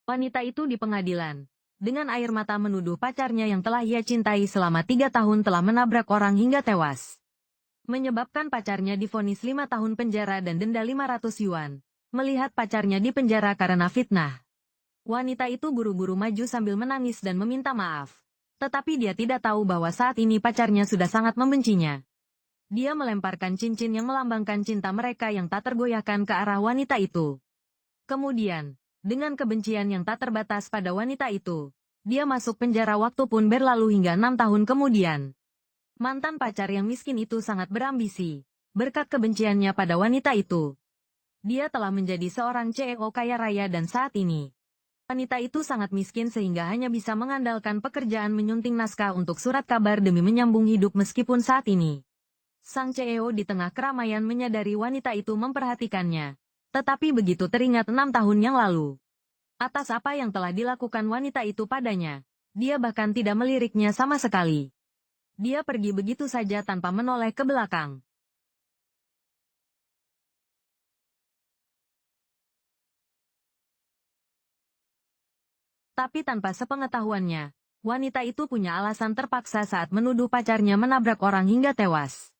Wanita itu di pengadilan. Dengan air mata menuduh pacarnya yang telah ia cintai selama 3 tahun telah menabrak orang hingga tewas. Menyebabkan pacarnya divonis 5 tahun penjara dan denda 500 yuan. Melihat pacarnya di penjara karena fitnah, wanita itu buru-buru maju sambil menangis dan meminta maaf. Tetapi dia tidak tahu bahwa saat ini pacarnya sudah sangat membencinya. Dia melemparkan cincin yang melambangkan cinta mereka yang tak tergoyahkan ke arah wanita itu. Kemudian, dengan kebencian yang tak terbatas pada wanita itu, dia masuk penjara waktu pun berlalu hingga 6 tahun kemudian. Mantan pacar yang miskin itu sangat berambisi. Berkat kebenciannya pada wanita itu, dia telah menjadi seorang CEO kaya raya dan saat ini, wanita itu sangat miskin sehingga hanya bisa mengandalkan pekerjaan menyunting naskah untuk surat kabar demi menyambung hidup meskipun saat ini. Sang CEO di tengah keramaian menyadari wanita itu memperhatikannya. Tetapi begitu teringat 6 tahun yang lalu, atas apa yang telah dilakukan wanita itu padanya, dia bahkan tidak meliriknya sama sekali. Dia pergi begitu saja tanpa menoleh ke belakang. Tapi tanpa sepengetahuannya, wanita itu punya alasan terpaksa saat menuduh pacarnya menabrak orang hingga tewas.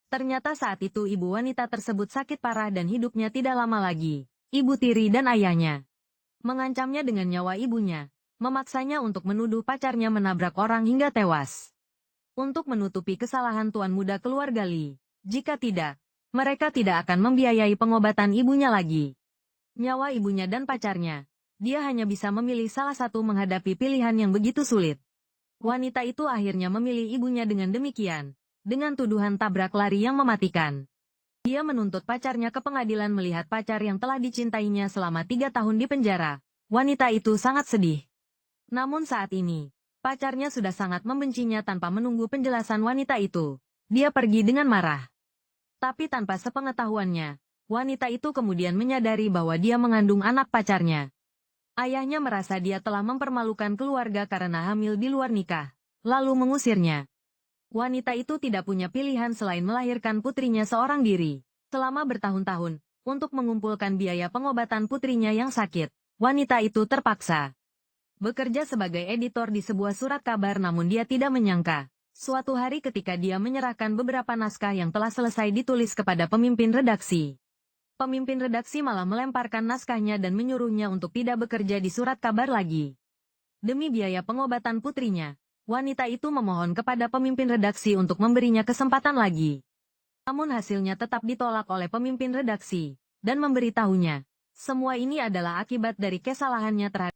Ternyata saat itu ibu wanita tersebut sakit parah dan hidupnya tidak lama lagi. Ibu tiri dan ayahnya mengancamnya dengan nyawa ibunya, memaksanya untuk menuduh pacarnya menabrak orang hingga tewas. Untuk menutupi kesalahan tuan muda keluarga Li. Jika tidak, mereka tidak akan membiayai pengobatan ibunya lagi. Nyawa ibunya dan pacarnya. Dia hanya bisa memilih salah satu menghadapi pilihan yang begitu sulit. Wanita itu akhirnya memilih ibunya dengan demikian. Dengan tuduhan tabrak lari yang mematikan. Dia menuntut pacarnya ke pengadilan melihat pacar yang telah dicintainya selama 3 tahun di penjara. Wanita itu sangat sedih. Namun saat ini, pacarnya sudah sangat membencinya tanpa menunggu penjelasan wanita itu. Dia pergi dengan marah. Tapi tanpa sepengetahuannya, wanita itu kemudian menyadari bahwa dia mengandung anak pacarnya. Ayahnya merasa dia telah mempermalukan keluarga karena hamil di luar nikah, lalu mengusirnya. Wanita itu tidak punya pilihan selain melahirkan putrinya seorang diri. Selama bertahun-tahun, untuk mengumpulkan biaya pengobatan putrinya yang sakit, wanita itu terpaksa bekerja sebagai editor di sebuah surat kabar namun dia tidak menyangka. Suatu hari ketika dia menyerahkan beberapa naskah yang telah selesai ditulis kepada pemimpin redaksi, pemimpin redaksi malah melemparkan naskahnya dan menyuruhnya untuk tidak bekerja di surat kabar lagi. Demi biaya pengobatan putrinya, wanita itu memohon kepada pemimpin redaksi untuk memberinya kesempatan lagi. Namun hasilnya tetap ditolak oleh pemimpin redaksi, dan memberitahunya, semua ini adalah akibat dari kesalahannya terhadap